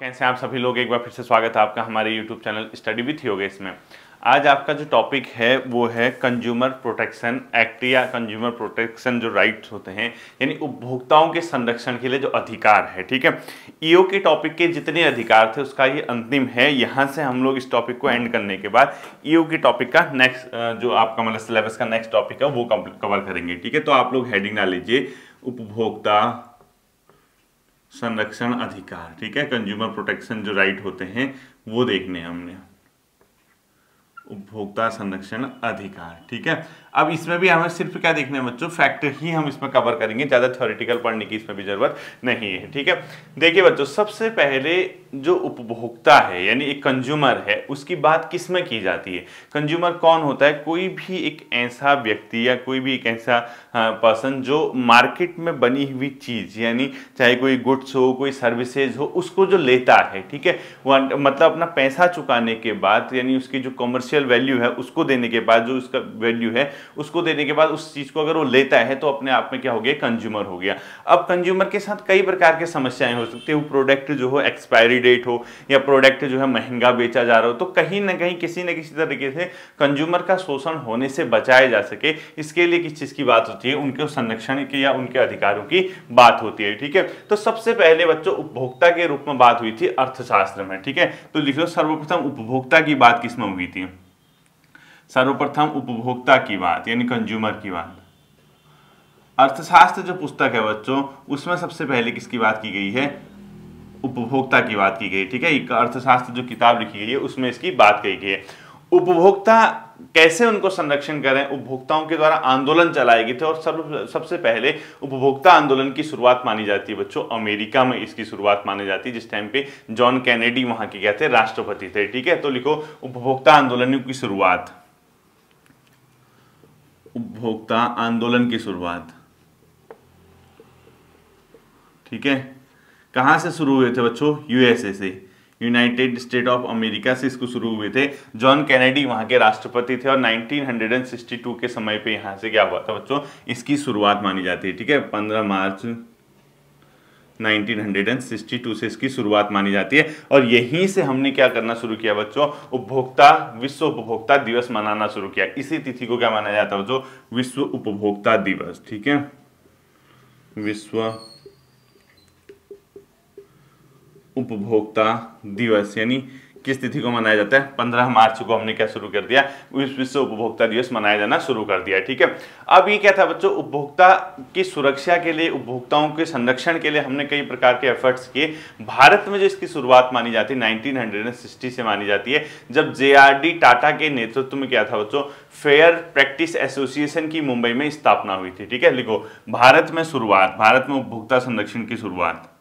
कैसे आप सभी लोग, एक बार फिर से स्वागत है आपका हमारे YouTube channel study with Yogesh में। आज आपका जो टॉपिक है वो है कंज्यूमर प्रोटेक्शन एक्ट या कंज्यूमर प्रोटेक्शन जो राइट्स होते हैं, यानी उपभोक्ताओं के संरक्षण के लिए जो अधिकार है। ठीक है, ईओ के टॉपिक के जितने अधिकार थे उसका ये अंतिम है। यहाँ से हम लोग इस टॉपिक को एंड करने के बाद ईओ के टॉपिक का नेक्स्ट जो आपका मतलब सिलेबस का नेक्स्ट टॉपिक है वो कवर करेंगे। ठीक है, तो आप लोग हेडिंग डाल लीजिए उपभोक्ता संरक्षण अधिकार। ठीक है, कंज्यूमर प्रोटेक्शन जो राइट होते हैं वो देखने हैं हमने, उपभोक्ता संरक्षण अधिकार। ठीक है, अब इसमें भी हमें सिर्फ क्या देखना है बच्चों, फैक्ट ही हम इसमें कवर करेंगे, ज़्यादा थ्योरेटिकल पढ़ने की इसमें भी जरूरत नहीं है। ठीक है, देखिए बच्चों, सबसे पहले जो उपभोक्ता है यानी एक कंज्यूमर है उसकी बात किस में की जाती है। कंज्यूमर कौन होता है? कोई भी एक ऐसा व्यक्ति या कोई भी एक ऐसा पर्सन जो मार्केट में बनी हुई चीज़, यानी चाहे कोई गुड्स हो कोई सर्विसेज हो, उसको जो लेता है। ठीक है, वो मतलब अपना पैसा चुकाने के बाद, यानी उसकी जो कमर्शियल वैल्यू है उसको देने के बाद, जो उसका वैल्यू है उसको देने के बाद उस चीज को अगर वो लेता है तो अपने आप में क्या हो गया, कंज्यूमर हो गया। अब कंज्यूमर के साथ कई प्रकार के समस्याएं हो सकती है। वो प्रोडक्ट जो हो एक्सपायरी डेट हो या प्रोडक्ट जो है महंगा बेचा जा रहा हो, तो कहीं ना कहीं किसी न किसी तरीके से कंज्यूमर का शोषण होने से बचाया जा सके, इसके लिए किस चीज की बात होती है, उनके संरक्षण की या उनके अधिकारों की बात होती है। ठीक है, तो सबसे पहले बच्चों उपभोक्ता के रूप में बात हुई थी अर्थशास्त्र में। ठीक है, तो लिख लो सर्वप्रथम उपभोक्ता की बात किसमें हुई थी? सर्वप्रथम उपभोक्ता की बात यानी कंज्यूमर की बात। अर्थशास्त्र जो पुस्तक है बच्चों उसमें सबसे पहले किसकी बात की गई है? उपभोक्ता की बात की गई। ठीक है, अर्थशास्त्र जो किताब लिखी गई है उसमें इसकी बात कही गई है। उपभोक्ता कैसे उनको संरक्षण करें, उपभोक्ताओं के द्वारा आंदोलन चलाए गए थे और सबसे पहले उपभोक्ता आंदोलन की शुरुआत मानी जाती है बच्चों अमेरिका में। इसकी शुरुआत मानी जाती है जिस टाइम पे जॉन कैनेडी वहां के क्या थे, राष्ट्रपति थे। ठीक है, तो लिखो उपभोक्ता आंदोलन की शुरुआत, उपभोक्ता आंदोलन की शुरुआत। ठीक है, कहां से शुरू हुए थे बच्चों? यूएसए से, यूनाइटेड स्टेट ऑफ अमेरिका से इसको शुरू हुए थे। जॉन कैनेडी वहां के राष्ट्रपति थे और 1962 के समय पे यहां से क्या हुआ था बच्चों, इसकी शुरुआत मानी जाती है। ठीक है, 15 मार्च 1962 से इसकी शुरुआत मानी जाती है और यहीं से हमने क्या करना शुरू किया बच्चों, विश्व उपभोक्ता दिवस मनाना शुरू किया। इसी तिथि को क्या माना जाता है बच्चों? विश्व उपभोक्ता दिवस। ठीक है, विश्व उपभोक्ता दिवस यानी किस तिथि को मनाया जाता है? 15 मार्च को हमने क्या शुरू कर दिया, विश्व उपभोक्ता दिवस मनाया जाना शुरू कर दिया। ठीक है, अब ये क्या था बच्चों, उपभोक्ता की सुरक्षा के लिए, उपभोक्ताओं के संरक्षण के लिए हमने कई प्रकार के एफर्ट्स किए। भारत में जो इसकी शुरुआत मानी जाती है 1960 से मानी जाती है, जब JRD टाटा के नेतृत्व में क्या था बच्चों, फेयर प्रैक्टिस एसोसिएशन की मुंबई में स्थापना हुई थी। ठीक है, लिखो भारत में शुरुआत, भारत में उपभोक्ता संरक्षण की शुरुआत,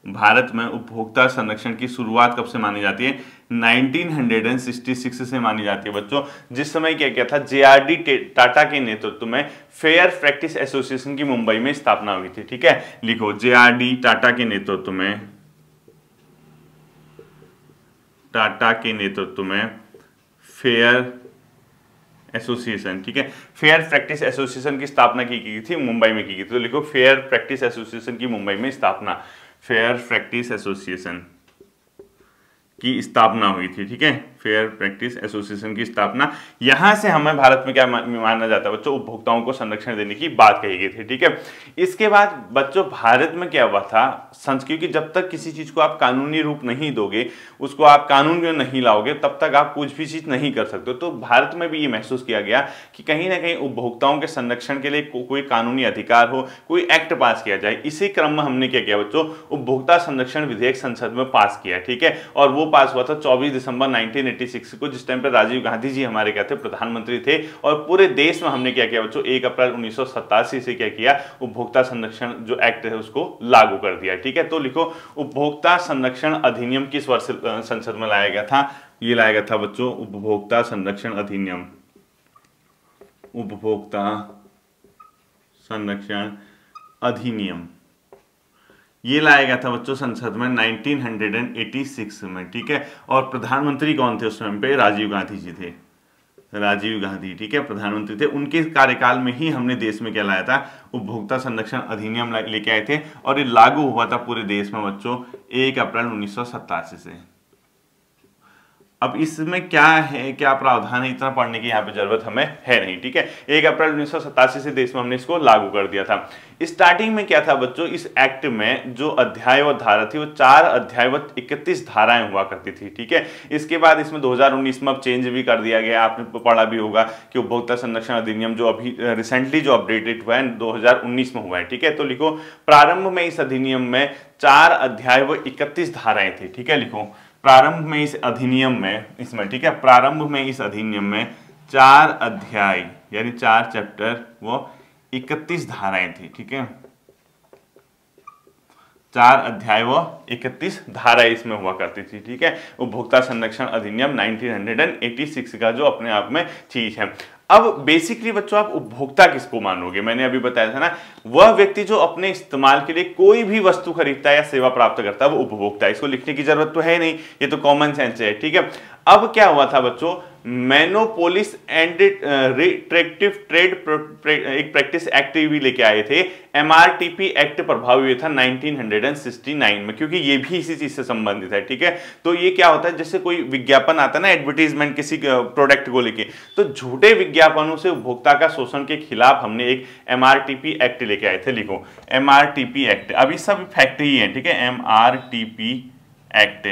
भारत में उपभोक्ता संरक्षण की शुरुआत कब से मानी जाती है? 1966 से मानी जाती है बच्चों, जिस समय क्या था, JRD टाटा के नेतृत्व में फेयर प्रैक्टिस एसोसिएशन की मुंबई में स्थापना हुई थी। ठीक है, लिखो JRD टाटा के नेतृत्व में, टाटा के नेतृत्व में फेयर एसोसिएशन। ठीक है, फेयर प्रैक्टिस एसोसिएशन की स्थापना की गई थी, मुंबई में की गई थी। तो लिखो फेयर प्रैक्टिस एसोसिएशन की मुंबई में स्थापना, फेयर प्रैक्टिस एसोसिएशन की स्थापना हुई थी। ठीक है, फेयर प्रैक्टिस एसोसिएशन की स्थापना, यहां से हमें भारत में क्या माना जाता है बच्चों, उपभोक्ताओं को संरक्षण देने की बात कही गई थी। ठीक है, इसके बाद बच्चों भारत में क्या हुआ था, क्योंकि जब तक किसी चीज को आप कानूनी रूप नहीं दोगे, उसको आप कानून में नहीं लाओगे, तब तक आप कुछ भी चीज नहीं कर सकते। तो भारत में भी ये महसूस किया गया कि कहीं ना कहीं उपभोक्ताओं के संरक्षण के लिए कोई कानूनी अधिकार हो, कोई एक्ट पास किया जाए। इसी क्रम में हमने क्या किया बच्चों, उपभोक्ता संरक्षण विधेयक संसद में पास किया। ठीक है, और वो पास हुआ था 24 दिसंबर 1986 को, जिस टाइम पर राजीव गांधी जी हमारे क्या थे, प्रधानमंत्री थे। और पूरे देश में हमने क्या किया बच्चों, 1 अप्रैल 1987 से क्या किया, उपभोक्ता संरक्षण जो एक्ट है उसको लागू कर दिया। ठीक है, तो लिखो उपभोक्ता संरक्षण अधिनियम किस वर्ष संसद में लाया गया था? ये लाया गया था बच्चों उपभोक्ता संरक्षण अधिनियम, उपभोक्ता संरक्षण अधिनियम ये लाया गया था बच्चों संसद में 1986 में। ठीक है, और प्रधानमंत्री कौन थे उस समय पे? राजीव गांधी जी थे, राजीव गांधी, ठीक है, प्रधानमंत्री थे, उनके कार्यकाल में ही हमने देश में क्या लाया था, उपभोक्ता संरक्षण अधिनियम लेके आए थे और ये लागू हुआ था पूरे देश में बच्चों 1 अप्रैल 1987 से। अब इसमें क्या है, क्या प्रावधान है, इतना पढ़ने की यहाँ पे जरूरत हमें है नहीं, ठीक है। 1 अप्रैल 1987 से देश में हमने इसको लागू कर दिया था। स्टार्टिंग में क्या था बच्चों, इस एक्ट में जो अध्याय व धारा थी वो 4 अध्याय व 31 धाराएं हुआ करती थी, ठीक है। इसके बाद इसमें 2019 में अब चेंज भी कर दिया गया, आपने पढ़ा भी होगा कि उपभोक्ता संरक्षण अधिनियम जो अभी रिसेंटली जो अपडेटेड हुआ है 2019 में हुआ है, ठीक है। तो लिखो प्रारंभ में इस अधिनियम में 4 अध्याय व 31 धाराएं थी, ठीक है। लिखो प्रारंभ में इस अधिनियम में, इसमें, ठीक है, प्रारंभ में इस अधिनियम में 4 अध्याय यानी 4 चैप्टर वो 31 धाराएं थी, ठीक है। 4 अध्याय व 31 धाराएं इसमें हुआ करती थी, ठीक है। उपभोक्ता संरक्षण अधिनियम 1986 का जो अपने आप में चीज है। अब बेसिकली बच्चों आप उपभोक्ता किसको मानोगे, मैंने अभी बताया था ना, वह व्यक्ति जो अपने इस्तेमाल के लिए कोई भी वस्तु खरीदता है या सेवा प्राप्त करता है वो उपभोक्ता है। इसको लिखने की जरूरत तो है नहीं, ये तो कॉमन सेंस है, ठीक है। अब क्या हुआ था बच्चों, मोनोपोलिस एंड रिस्ट्रिक्टिव ट्रेड एक प्रैक्टिस एक्ट भी लेके आए थे। MRTP एक्ट प्रभावी हुआ था 1969 में, क्योंकि ये भी इसी चीज से संबंधित है, ठीक है। तो ये क्या होता है, जैसे कोई विज्ञापन आता है ना, एडवर्टीजमेंट किसी प्रोडक्ट को लेके, तो झूठे विज्ञापनों से उपभोक्ता का शोषण के खिलाफ हमने एक MRTP एक्ट लेके आए थे। लिखो MRTP एक्ट, अभी सब फैक्ट ही है, ठीक है। MRTP एक्ट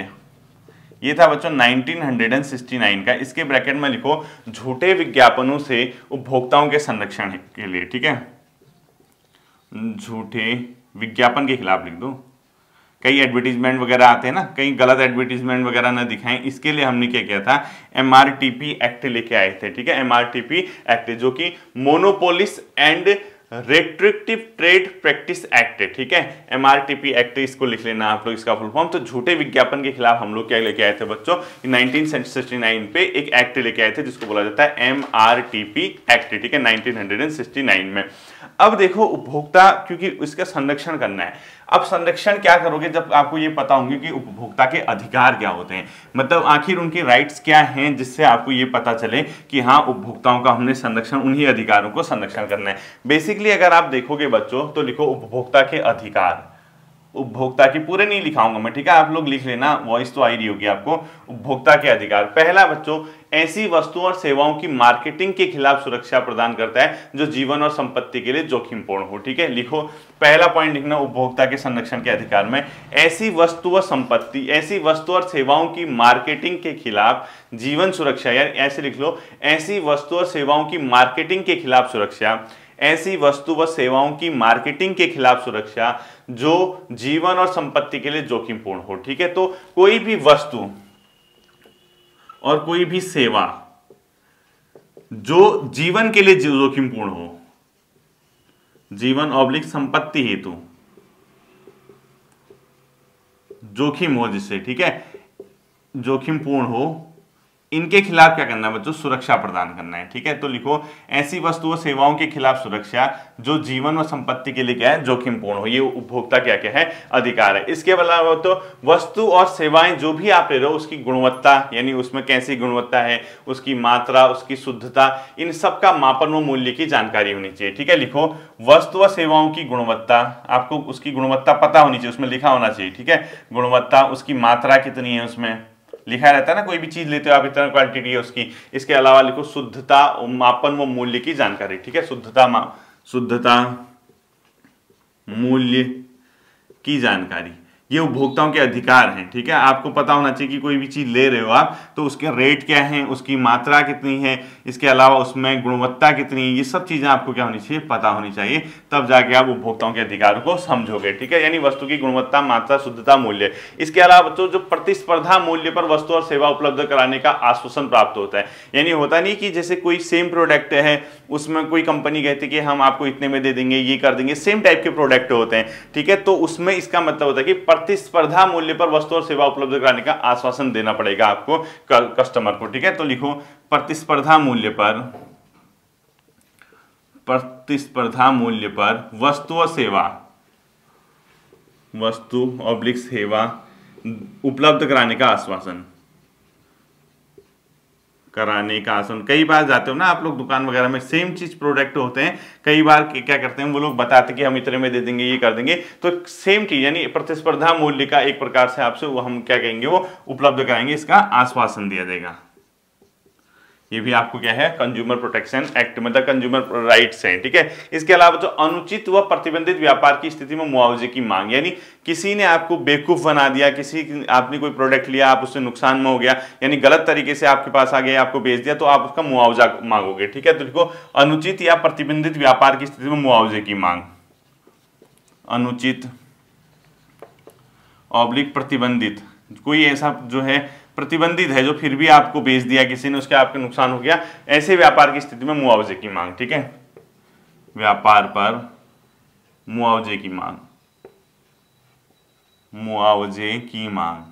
ये था बच्चों 1969 का। इसके ब्रैकेट में लिखो झूठे विज्ञापनों से उपभोक्ताओं के संरक्षण के लिए, ठीक है। झूठे विज्ञापन के खिलाफ लिख दो, कई एडवर्टीजमेंट वगैरह आते हैं ना, कहीं गलत एडवर्टीजमेंट वगैरह ना दिखाएं, इसके लिए हमने क्या किया था, MRTP एक्ट लेके आए थे, ठीक है। MRTP एक्ट जो कि monopolies and restrictive trade practice act है, ठीक है। MRTP एक्ट, इसको लिख लेना आप लोग, इसका फुल फॉर्म। तो झूठे विज्ञापन के खिलाफ हम लोग क्या लेके आए थे बच्चों, 1969 पे एक एक्ट लेके आए थे जिसको बोला जाता है MRTP एक्ट, ठीक है, 1969 में। अब देखो उपभोक्ता, क्योंकि इसका संरक्षण करना है, अब संरक्षण क्या करोगे जब आपको ये पता होंगे कि उपभोक्ता के अधिकार क्या होते हैं, मतलब आखिर उनके राइट्स क्या हैं, जिससे आपको ये पता चले कि हाँ उपभोक्ताओं का हमने संरक्षण, उन्हीं अधिकारों को संरक्षण करना है। बेसिकली अगर आप देखोगे बच्चों तो लिखो उपभोक्ता के अधिकार, उपभोक्ता की पूरे नहीं लिखाऊंगा मैं, ठीक है, आप लोग लिख लेना, वॉइस तो आई रही होगी आपको। उपभोक्ता के अधिकार, पहला बच्चों ऐसी वस्तुओं और सेवाओं की मार्केटिंग के खिलाफ सुरक्षा प्रदान करता है जो जीवन और संपत्ति के लिए जोखिमपूर्ण हो, ठीक है। लिखो पहला पॉइंट लिखना उपभोक्ता के संरक्षण के अधिकार में, ऐसी वस्तु व संपत्ति, ऐसी वस्तु और सेवाओं की मार्केटिंग के खिलाफ जीवन सुरक्षा, यानी ऐसे लिख लो, ऐसी वस्तु और सेवाओं की मार्केटिंग के खिलाफ सुरक्षा, ऐसी वस्तु व सेवाओं की मार्केटिंग के खिलाफ सुरक्षा जो जीवन और संपत्ति के लिए जोखिमपूर्ण हो, ठीक है। तो कोई भी वस्तु और कोई भी सेवा जो जीवन के लिए जोखिमपूर्ण हो, जीवन ऑब्लिक संपत्ति हेतु जोखिम हो जिससे, ठीक है, जोखिमपूर्ण हो, इनके खिलाफ क्या करना है बच्चों, सुरक्षा प्रदान करना है, ठीक है। तो लिखो ऐसी वस्तु और सेवाओं के खिलाफ सुरक्षा जो जीवन और संपत्ति के लिए क्या है, जोखिमपूर्ण हो, ये उपभोक्ता क्या क्या है, अधिकार है। इसके अलावा तो वस्तु और सेवाएं जो भी आप ले रहे हो उसकी गुणवत्ता, यानी उसमें कैसी गुणवत्ता है, उसकी मात्रा, उसकी शुद्धता, इन सब का मापन व मूल्य की जानकारी होनी चाहिए, ठीक है। लिखो वस्तु और सेवाओं की गुणवत्ता, आपको उसकी गुणवत्ता पता होनी चाहिए, उसमें लिखा होना चाहिए, ठीक है। गुणवत्ता, उसकी मात्रा कितनी है, उसमें लिखा रहता है ना, कोई भी चीज लेते हो आप इतना क्वांटिटी है उसकी। इसके अलावा लिखो शुद्धता, मापन व मूल्य की जानकारी, ठीक है। शुद्धता मूल्य की जानकारी, ये उपभोक्ताओं के अधिकार हैं, ठीक है। आपको पता होना चाहिए कि कोई भी चीज ले रहे हो आप तो उसके रेट क्या है, उसकी मात्रा कितनी है, इसके अलावा उसमें गुणवत्ता कितनी है, ये सब चीजें आपको क्या होनी चाहिए, पता होनी चाहिए, तब जाके आप उपभोक्ताओं के अधिकारों को समझोगे, ठीक है। यानी वस्तु की गुणवत्ता, मात्रा, शुद्धता, मूल्य। इसके अलावा बच्चों जो प्रतिस्पर्धा मूल्य पर वस्तु और सेवा उपलब्ध कराने का आश्वासन प्राप्त होता है, यानी होता नहीं कि जैसे कोई सेम प्रोडक्ट है, उसमें कोई कंपनी कहती है कि हम आपको इतने में दे देंगे, ये कर देंगे, सेम टाइप के प्रोडक्ट होते हैं, ठीक है। तो उसमें इसका मतलब होता है कि प्रतिस्पर्धा मूल्य पर वस्तु और सेवा उपलब्ध कराने का आश्वासन देना पड़ेगा आपको कस्टमर को, ठीक है। तो लिखो प्रतिस्पर्धा मूल्य पर वस्तु और सेवा, वस्तु ऑब्लिक सेवा उपलब्ध कराने का आश्वासन, कराने का आसन। कई बार जाते हो ना आप लोग दुकान वगैरह में, सेम चीज प्रोडक्ट होते हैं, कई बार क्या करते हैं वो लोग बताते हैं कि हम इतने में दे देंगे, ये कर देंगे, तो सेम चीज यानी प्रतिस्पर्धा मूल्य का एक प्रकार से आपसे वो हम क्या कहेंगे वो उपलब्ध कराएंगे, इसका आश्वासन दिया जाएगा। ये भी आपको क्या है कंज्यूमर प्रोटेक्शन एक्ट मतलब कंज्यूमर राइट्स हैं, ठीक है। इसके अलावा जो अनुचित व प्रतिबंधित व्यापार की स्थिति में मुआवजे की मांग, यानी किसी ने आपको बेवकूफ बना दिया, आपने कोई प्रोडक्ट लिया, आप उससे नुकसान में हो गया, यानी गलत तरीके से आपके पास आ गया, आपको बेच दिया, तो आप उसका मुआवजा मांगोगे, ठीक है। तो देखो अनुचित या प्रतिबंधित व्यापार की स्थिति में मुआवजे की मांग, अनुचित ऑब्लिक प्रतिबंधित, कोई ऐसा जो है प्रतिबंधित है जो फिर भी आपको बेच दिया किसी ने, उसके आपके नुकसान हो गया, ऐसे व्यापार की स्थिति में मुआवजे की मांग, ठीक है। व्यापार पर मुआवजे की मांग, मुआवजे की मांग,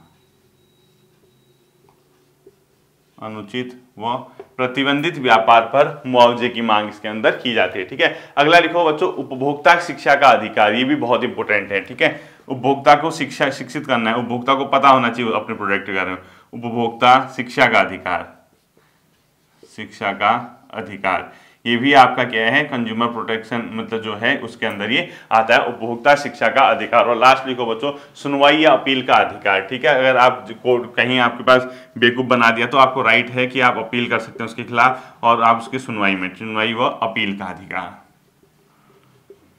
अनुचित व प्रतिबंधित व्यापार पर मुआवजे की मांग इसके अंदर की जाती है, ठीक है। अगला लिखो बच्चों उपभोक्ता शिक्षा का अधिकार, ये भी बहुत इंपॉर्टेंट है, ठीक है। उपभोक्ता को शिक्षित करना है, उपभोक्ता को पता होना चाहिए अपने प्रोडक्ट के बारे में। उपभोक्ता शिक्षा का अधिकार, शिक्षा का अधिकार, ये भी आपका क्या है कंज्यूमर प्रोटेक्शन मतलब जो है उसके अंदर ये आता है, उपभोक्ता शिक्षा का अधिकार। और लास्ट लिखो बच्चों सुनवाई या अपील का अधिकार, ठीक है। अगर आप कहीं आपके पास बेवकूफ बना दिया तो आपको राइट है कि आप अपील कर सकते हैं उसके खिलाफ, और आप उसकी सुनवाई व अपील का अधिकार,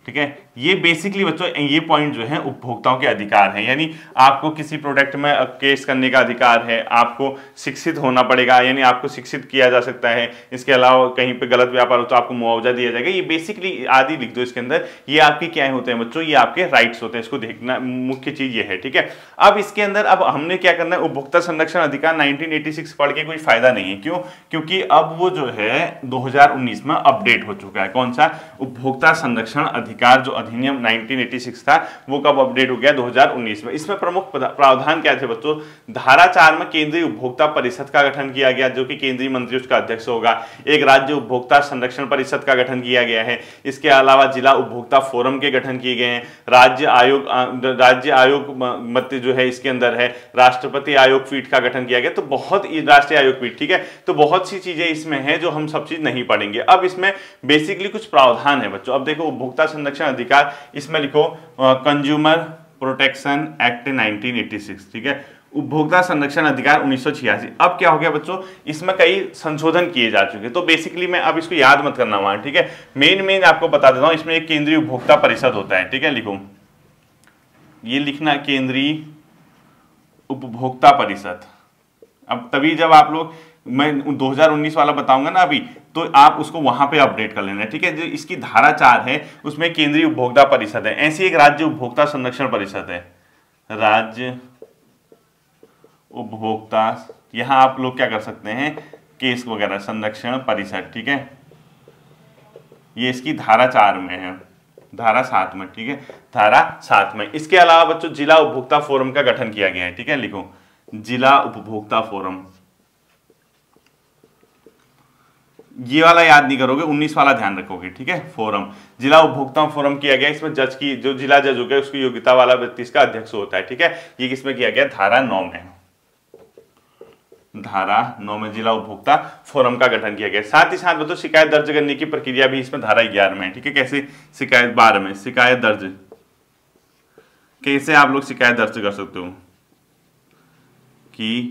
ठीक है। ये बेसिकली बच्चों ये पॉइंट जो है उपभोक्ताओं के अधिकार हैं, यानी आपको किसी प्रोडक्ट में केस करने का अधिकार है, आपको शिक्षित होना पड़ेगा, यानी आपको शिक्षित किया जा सकता है। इसके अलावा कहीं पे गलत व्यापार हो तो आपको मुआवजा दिया जाएगा। ये बेसिकली आदि लिख दो इसके अंदर, ये आपके क्या होते हैं बच्चों, ये आपके राइट्स होते हैं, इसको देखना मुख्य चीज ये है, ठीक है। अब इसके अंदर अब हमने क्या करना है, उपभोक्ता संरक्षण अधिकार 1986 पढ़ के कोई फायदा नहीं है, क्यों? क्योंकि अब वो जो है 2019 में अपडेट हो चुका है। कौन सा? उपभोक्ता संरक्षण अधिकार जो अधिनियम 1986 था वो कब अपडेट हो गया? 2019 में। इसमें प्रमुख प्रावधान क्या थे बच्चों? धारा 4 में केंद्रीय उपभोक्ता परिषद का गठन किया गया, जो कि केंद्रीय मंत्री उसका अध्यक्ष होगा। एक राज्य उपभोक्ता संरक्षण परिषद का गठन किया गया है। इसके अलावा जिला उपभोक्ता फोरम के गठन किए गए हैं। राज्य आयोग मत जो है इसके अंदर है, राष्ट्रपति आयोग पीठ का गठन किया गया। तो बहुत राष्ट्रीय आयोग पीठ, ठीक है। तो बहुत सी चीजें इसमें है जो हम सब चीज नहीं पढ़ेंगे। अब इसमें बेसिकली कुछ प्रावधान है बच्चों। अब देखो उपभोक्ता संरक्षण अधिकार, इसमें लिखो कंज्यूमर प्रोटेक्शन एक्ट 1986, ठीक है। उपभोक्ता संरक्षण अधिकार 1986। अब क्या हो गया बच्चों, इसमें कई संशोधन किए जा चुके हैं। तो बेसिकली मैं अब इसको याद मत करना वहां, ठीक है। मेन आपको बता देता हूं, इसमें एक केंद्रीय उपभोक्ता परिषद होता है, ठीक है। लिखो ये लिखना केंद्रीय उपभोक्ता परिषद। अब तभी जब आप लोग मैं 2019 वाला बताऊंगा ना अभी, तो आप उसको वहां पे अपडेट कर लेना, ठीक है। जो इसकी धारा 4 है उसमें केंद्रीय उपभोक्ता परिषद है। ऐसी एक राज्य उपभोक्ता संरक्षण परिषद है, राज्य उपभोक्ता, यहां आप लोग क्या कर सकते हैं, केस वगैरह संरक्षण परिषद, ठीक है। ये इसकी धारा 4 में है, धारा 7 में, ठीक है, धारा 7 में। इसके अलावा बच्चों जिला उपभोक्ता फोरम का गठन किया गया है, ठीक है। लिखो जिला उपभोक्ता फोरम, ये वाला याद नहीं करोगे, 19 वाला ध्यान रखोगे, ठीक है। फोरम, जिला उपभोक्ता फोरम किया गया। इसमें जज की जो जिला जज हो गया उसकी योग्यता वाला व्यक्ति इसका अध्यक्ष होता है, ठीक है। ये किसमें किया गया? धारा 9 में, धारा 9 में जिला उपभोक्ता फोरम का गठन किया गया। साथ ही साथ बच्चों शिकायत दर्ज करने की प्रक्रिया भी इसमें धारा 11 में, ठीक है। कैसे? शिकायत 12 में शिकायत दर्ज, कैसे आप लोग शिकायत दर्ज कर सकते हो की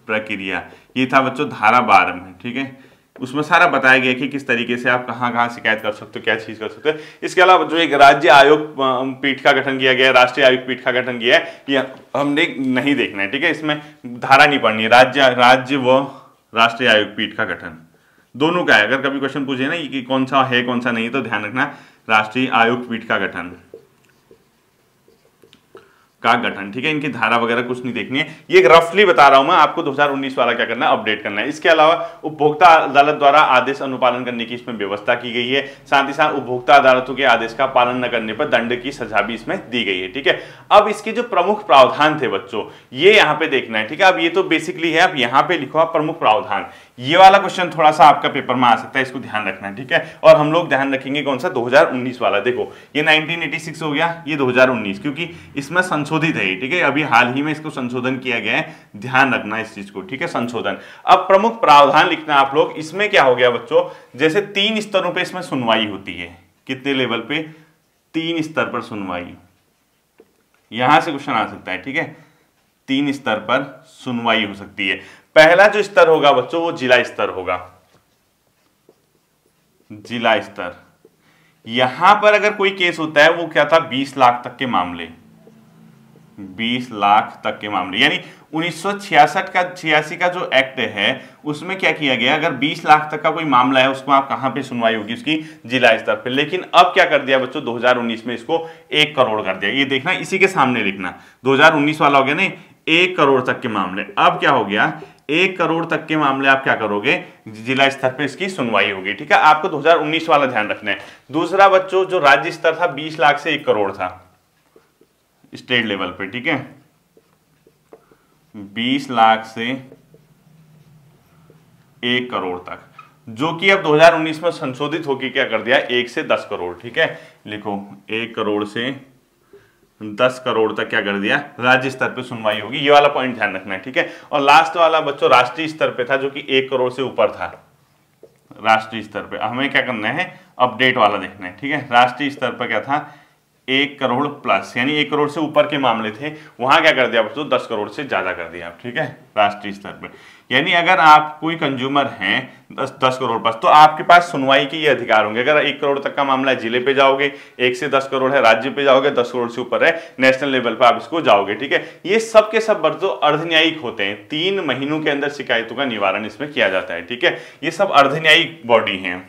प्रक्रिया, ये था बच्चों धारा 12 में, ठीक है। उसमें सारा बताया गया कि किस तरीके से आप कहाँ शिकायत कर सकते हो, क्या चीज कर सकते हो। इसके अलावा जो एक राज्य आयोग पीठ का गठन किया गया है, राष्ट्रीय आयोग पीठ का गठन किया है, ये हमने नहीं देखना है, ठीक है। इसमें धारा नहीं पढ़नी है। राज्य व राष्ट्रीय आयोग पीठ का गठन दोनों का है। अगर कभी क्वेश्चन पूछे ना कि कौन सा है कौन सा नहीं, तो ध्यान रखना राष्ट्रीय आयोग पीठ का गठन, ठीक है। इनकी धारा वगैरह कुछ नहीं देखनी है, ये रफली बता रहा हूं मैं आपको। 2019 वाला क्या करना है, अपडेट करना है। इसके अलावा उपभोक्ता अदालत द्वारा आदेश अनुपालन करने की इसमें व्यवस्था की गई है। साथ ही साथ उपभोक्ता अदालतों के आदेश का पालन न करने पर दंड की सजा भी इसमें दी गई है, ठीक है। अब इसके जो प्रमुख प्रावधान थे बच्चों, ये यहाँ पे देखना है, ठीक है। अब ये तो बेसिकली है, अब यहाँ पे लिखो आप प्रमुख प्रावधान। ये वाला क्वेश्चन थोड़ा सा आपका पेपर में आ सकता है, इसको ध्यान रखना है, ठीक है। और हम लोग ध्यान रखेंगे कौन सा, 2019 वाला। देखो ये 1986 हो गया, ये 2019, क्योंकि इसमें संशोधित है, ठीक है, अभी हाल ही में इसको संशोधन किया गया है, ध्यान रखना इस चीज को, ठीक है, संशोधन। अब प्रमुख प्रावधान लिखना आप लोग। इसमें क्या हो गया बच्चों, जैसे 3 स्तरों पर इसमें सुनवाई होती है। कितने लेवल पे, 3 स्तर पर सुनवाई, यहां से क्वेश्चन आ सकता है, ठीक है, 3 स्तर पर सुनवाई हो सकती है। पहला जो स्तर होगा बच्चों वो जिला स्तर होगा, जिला स्तर। यहां पर अगर कोई केस होता है वो क्या था, 20 लाख तक के मामले, 20 लाख तक के मामले, यानी 1966 का 86 का जो एक्ट है उसमें क्या किया गया, अगर 20 लाख तक का कोई मामला है उसको आप कहां पे सुनवाई होगी, उसकी जिला स्तर पे। लेकिन अब क्या कर दिया बच्चों, 2019 में इसको 1 करोड़ कर दिया। ये देखना, इसी के सामने लिखना, 2019 वाला हो गया नहीं, 1 करोड़ तक के मामले। अब क्या हो गया, 1 करोड़ तक के मामले आप क्या करोगे, जिला स्तर पे इसकी सुनवाई होगी, ठीक है। आपको 2019 वाला ध्यान रखना है। दूसरा बच्चों जो राज्य स्तर था 20 लाख से 1 करोड़ था स्टेट लेवल पे, ठीक है, 20 लाख से 1 करोड़ तक, जो कि अब 2019 में संशोधित होकर क्या कर दिया, 1 से 10 करोड़, ठीक है। लिखो 1 करोड़ से 10 करोड़ तक क्या कर दिया, राज्य स्तर पे सुनवाई होगी। ये वाला पॉइंट ध्यान रखना है, ठीक है। और लास्ट वाला बच्चों राष्ट्रीय स्तर पे था, जो कि 1 करोड़ से ऊपर था। राष्ट्रीय स्तर पे हमें क्या करना है, अपडेट वाला देखना है, ठीक है। राष्ट्रीय स्तर पर क्या था, 1 करोड़ प्लस, यानी 1 करोड़ से ऊपर के मामले थे, वहां क्या कर दिया बच्चों, 10 करोड़ से ज्यादा कर दिया, ठीक है, राष्ट्रीय स्तर पे। यानी अगर आप कोई कंज्यूमर हैं 10 करोड़ प्लस, तो आपके पास सुनवाई के ये अधिकार होंगे। अगर 1 करोड़ तक का मामला है, जिले पे जाओगे, 1 से 10 करोड़ है राज्य पे जाओगे, 10 करोड़ से ऊपर है नेशनल लेवल पे आप इसको जाओगे, ठीक है। ये सब के सब बच्चों अर्धन्यायिक होते हैं, 3 महीनों के अंदर शिकायतों का निवारण इसमें किया जाता है, ठीक है। ये सब अर्धन्यायिक बॉडी है,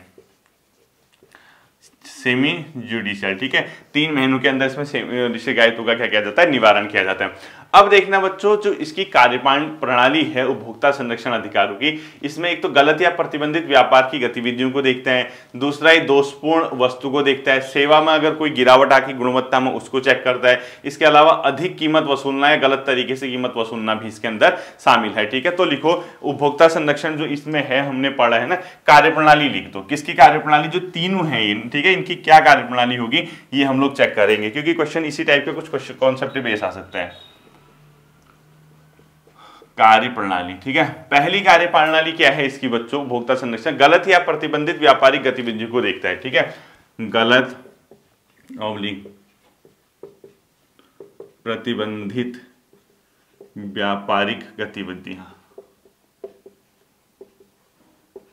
सेमी जुडिशियल, ठीक है। 3 महीनों के अंदर इसमें शिकायतों का क्या किया जाता है, निवारण किया जाता है। अब देखना बच्चों, जो इसकी कार्यपालन प्रणाली है उपभोक्ता संरक्षण अधिकारों की, इसमें एक तो गलत या प्रतिबंधित व्यापार की गतिविधियों को देखते हैं, दूसरा ही दोषपूर्ण वस्तु को देखता है, सेवा में अगर कोई गिरावट आकी गुणवत्ता में उसको चेक करता है, इसके अलावा अधिक कीमत वसूलना या गलत तरीके से कीमत वसूलना भी इसके अंदर शामिल है, ठीक है। तो लिखो उपभोक्ता संरक्षण जो इसमें है, हमने पढ़ा है ना, कार्यप्रणाली लिख दो। किसकी कार्यप्रणाली, जो तीनों है ये, ठीक है, इनकी क्या कार्यप्रणाली होगी ये हम लोग चेक करेंगे, क्योंकि क्वेश्चन इसी टाइप के कुछ कॉन्सेप्ट बेस आ सकते हैं। कार्यप्रणाली, ठीक है। पहली कार्यप्रणाली क्या है इसकी बच्चों, उपभोक्ता संरक्षण गलत या प्रतिबंधित व्यापारिक गतिविधियों को देखता है, ठीक है। गलत ऑब्लिक प्रतिबंधित व्यापारिक गतिविधियां,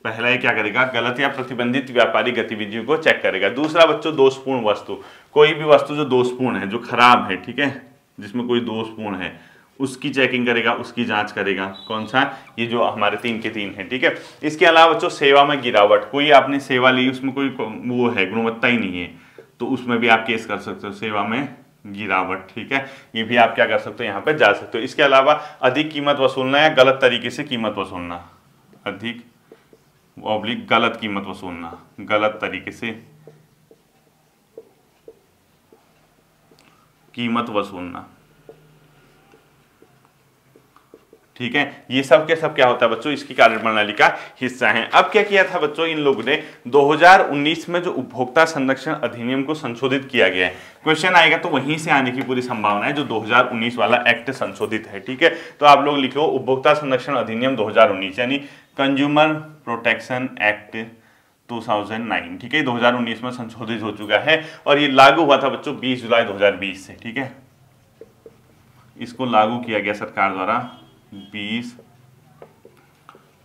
पहला ये क्या करेगा, गलत या प्रतिबंधित व्यापारिक गतिविधियों को चेक करेगा। दूसरा बच्चों दोषपूर्ण वस्तु, कोई भी वस्तु जो दोषपूर्ण है, जो खराब है, ठीक है, जिसमें कोई दोषपूर्ण है, उसकी चेकिंग करेगा, उसकी जांच करेगा। कौन सा, ये जो हमारे 3 के 3 है, ठीक है। इसके अलावा बच्चों सेवा में गिरावट, कोई आपने सेवा ली उसमें कोई वो है, गुणवत्ता ही नहीं है, तो उसमें भी आप केस कर सकते हो, सेवा में गिरावट, ठीक है। ये भी आप क्या कर सकते हो, यहाँ पे जा सकते हो। इसके अलावा अधिक कीमत वसूलना या गलत तरीके से कीमत वसूलना, अधिक ऑब्लिक गलत कीमत वसूलना, गलत तरीके से कीमत वसूलना, ठीक है। ये सब के सब क्या होता है बच्चों, इसकी कार्यप्रणाली का हिस्सा है। अब क्या किया था बच्चों इन लोगों ने, 2019 में जो उपभोक्ता संरक्षण अधिनियम को संशोधित किया गया है, क्वेश्चन आएगा तो वहीं से आने की पूरी संभावना है, जो 2019 वाला एक्ट संशोधित है, ठीक है। तो आप लोग लिखो उपभोक्ता संरक्षण अधिनियम 2019, यानी कंज्यूमर प्रोटेक्शन एक्ट 2009, ठीक है, 2019 में संशोधित हो चुका है और ये लागू हुआ था बच्चों 20 जुलाई 2020 से, ठीक है। इसको लागू किया गया सरकार द्वारा 20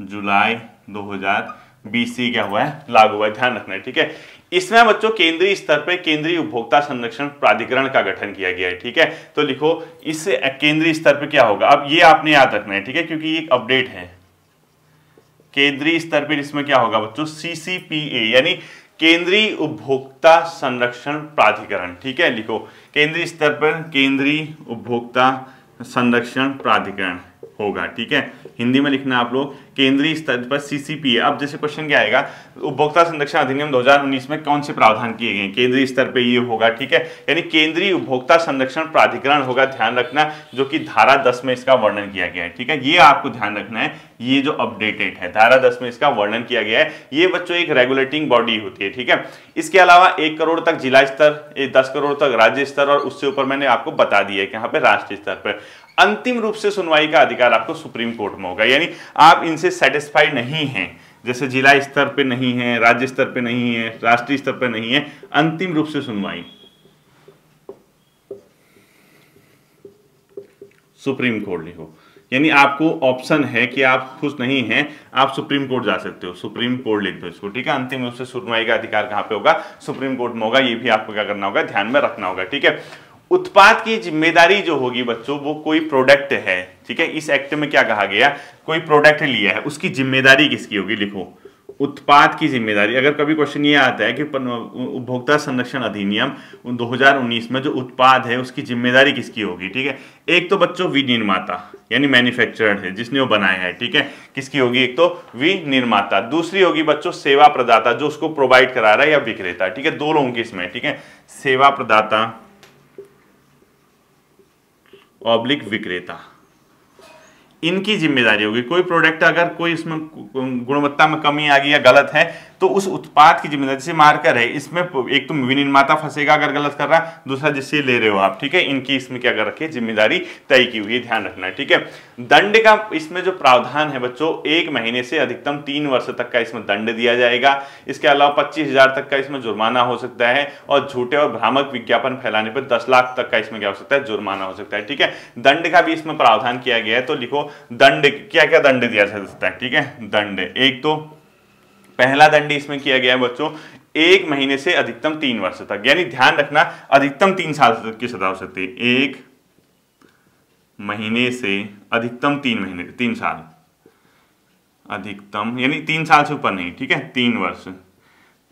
जुलाई 2020 से क्या हुआ है, लागू हुआ है, ध्यान रखना है, ठीक है। इसमें बच्चों केंद्रीय स्तर पर केंद्रीय उपभोक्ता संरक्षण प्राधिकरण का गठन किया गया है, ठीक है। तो लिखो इस केंद्रीय स्तर पर क्या होगा, अब ये आपने याद रखना है, ठीक है, क्योंकि ये एक अपडेट है। केंद्रीय स्तर पर इसमें क्या होगा बच्चों, CCPA, यानी केंद्रीय उपभोक्ता संरक्षण प्राधिकरण, ठीक है। लिखो केंद्रीय स्तर पर केंद्रीय उपभोक्ता संरक्षण प्राधिकरण होगा। ठीक है, हिंदी में लिखना आप लोग केंद्रीय स्तर पर सीसीपीए। अब जैसे क्वेश्चन क्या आएगा, उपभोक्ता संरक्षण अधिनियम 2019 में कौन से प्रावधान किए गए, केंद्रीय स्तर पे ये होगा। ठीक है, यानी केंद्रीय उपभोक्ता संरक्षण प्राधिकरण होगा, ध्यान रखना, जो कि धारा 10 में इसका वर्णन किया गया है। ठीक है, ये आपको ध्यान रखना है, ये जो अपडेटेड है धारा 10 में इसका वर्णन किया गया है। ये बच्चों एक रेगुलेटिंग बॉडी होती है। ठीक है, इसके अलावा 1 करोड़ तक जिला स्तर, 10 करोड़ तक राज्य स्तर, और उससे ऊपर मैंने आपको बता दिया है कि यहाँ पे राष्ट्रीय स्तर पर अंतिम रूप से सुनवाई का अधिकार आपको सुप्रीम कोर्ट में होगा। यानी आप इनसे सेटिस्फाइड नहीं हैं, जैसे जिला स्तर पे नहीं है, राज्य स्तर पे नहीं है, राष्ट्रीय स्तर पे नहीं है, अंतिम रूप से सुनवाई सुप्रीम कोर्ट लिखो। यानी आपको ऑप्शन है कि आप खुश नहीं हैं, आप सुप्रीम कोर्ट जा सकते हो, सुप्रीम कोर्ट लिख दो इसको। ठीक है, अंतिम रूप से सुनवाई का अधिकार कहां पे होगा, सुप्रीम कोर्ट में होगा। ये भी आपको क्या करना होगा, ध्यान में रखना होगा। ठीक है, उत्पाद की जिम्मेदारी जो होगी बच्चों, वो कोई प्रोडक्ट है। ठीक है, इस एक्ट में क्या कहा गया, कोई प्रोडक्ट लिया है, उसकी जिम्मेदारी किसकी होगी, लिखो उत्पाद की जिम्मेदारी। अगर कभी क्वेश्चन ये आता है कि उपभोक्ता संरक्षण अधिनियम 2019 में जो उत्पाद है उसकी जिम्मेदारी किसकी होगी। ठीक है, एक तो बच्चों विनिर्माता यानी मैन्युफैक्चरर है जिसने वो बनाया है। ठीक है, किसकी होगी, एक तो विनिर्माता, दूसरी होगी बच्चों सेवा प्रदाता जो उसको प्रोवाइड करा रहा है, या विक्रेता। ठीक है, दो लोगों की इसमें। ठीक है, सेवा प्रदाता ऑब्लिक विक्रेता, इनकी जिम्मेदारी होगी। कोई प्रोडक्ट अगर कोई इसमें गुणवत्ता में कमी आ गई या गलत है तो उस उत्पाद की जिम्मेदारी, जैसे मार्कर है इसमें एक तो विनिर्माता फंसेगा अगर गलत कर रहा है, दूसरा जिससे ले रहे हो आप। ठीक है, इनकी इसमें क्या कर रखी है, जिम्मेदारी तय की हुई है, ध्यान रखना है। ठीक है, दंड का इसमें जो प्रावधान है बच्चों, 1 महीने से अधिकतम 3 वर्ष तक का इसमें दंड दिया जाएगा। इसके अलावा 25,000 तक का इसमें जुर्माना हो सकता है, और झूठे और भ्रामक विज्ञापन फैलाने पर 10 लाख तक का इसमें क्या हो सकता है, जुर्माना हो सकता है। ठीक है, दंड का भी इसमें प्रावधान किया गया है, तो लिखो दंड, क्या क्या दंड दिया जा सकता है। ठीक है, दंड, एक तो पहला दंड इसमें किया गया है बच्चों 1 महीने से अधिकतम 3 वर्ष तक, यानी ध्यान रखना अधिकतम 3 साल तक की सजा हो सकती है। 1 महीने से अधिकतम 3 महीने, 3 साल अधिकतम, यानी 3 साल से ऊपर नहीं। ठीक है, 3 वर्ष,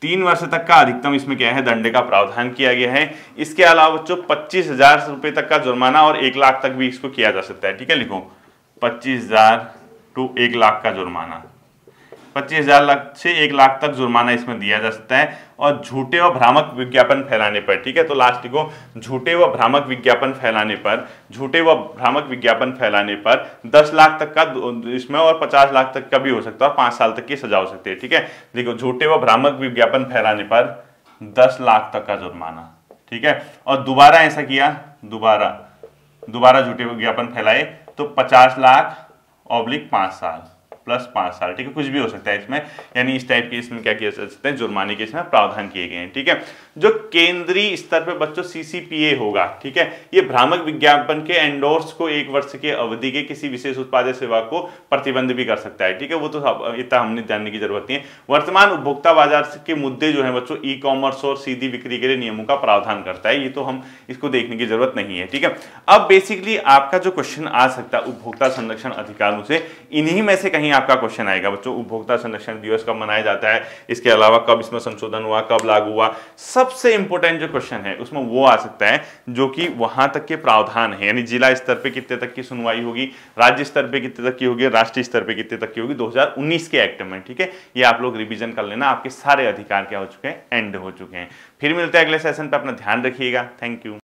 3 वर्ष तक का अधिकतम इसमें क्या है, दंड का प्रावधान किया गया है। इसके अलावा बच्चों 25,000 रुपए तक का जुर्माना और 1 लाख तक भी इसको किया जा सकता है। ठीक है, लिखो 25,000 टू 1 लाख का जुर्माना, 25,000 से 1 लाख तक जुर्माना इसमें दिया जा सकता है। और झूठे व भ्रामक विज्ञापन फैलाने पर, ठीक है, तो लास्ट को झूठे व भ्रामक विज्ञापन फैलाने पर, झूठे व भ्रामक विज्ञापन फैलाने पर 10 लाख तक का इसमें, और 50 लाख तक का भी हो सकता है, और 5 साल तक की सजा हो सकती है। ठीक है, देखो झूठे व भ्रामक विज्ञापन फैलाने पर 10 लाख तक का जुर्माना। ठीक है, और दोबारा ऐसा किया, दोबारा झूठे विज्ञापन फैलाए तो 50 लाख ऑब्लिक 5 साल प्लस 5 साल। ठीक है, कुछ भी हो सकता है इसमें, यानी इस टाइप के इसमें क्या किया जा सकता है, जुर्माने के इसमें प्रावधान किए गए हैं। ठीक है, जो केंद्रीय स्तर पे बच्चों सीसीपीए होगा। ठीक है, ये भ्रामक विज्ञापन के एंडोर्स को 1 वर्ष के अवधि के किसी विशेष उत्पाद या सेवा को प्रतिबंध भी कर सकता है। ठीक है, वो तो इतना हमने जानने की जरूरत नहीं है। वर्तमान उपभोक्ता बाजार के मुद्दे जो है बच्चों, ई कॉमर्स और सीधी बिक्री के लिए नियमों का प्रावधान करता है, ये तो हम इसको देखने की जरूरत नहीं है। ठीक है, अब बेसिकली आपका जो क्वेश्चन आ सकता है उपभोक्ता संरक्षण अधिकारों से, इन्हीं में से कहीं आपका क्वेश्चन आएगा बच्चों। उपभोक्ता संरक्षण दिवस कब मनाया जाता है, इसके अलावा कब इसमें संशोधन हुआ, कब लागू हुआ, सबसे इंपॉर्टेंट जो क्वेश्चन है उसमें वो आ सकता है जो कि वहां तक के प्रावधान है, यानी जिला स्तर पे कितने तक की सुनवाई होगी, राज्य स्तर पे कितने तक की होगी, राष्ट्रीय स्तर पे कितने तक की होगी 2019 के एक्ट में। ठीक है, ये आप लोग रिवीजन कर लेना, आपके सारे अधिकार क्या हो चुके हैं, एंड हो चुके हैं। फिर मिलते हैं अगले सेशन पे, अपना ध्यान रखिएगा। Thank you.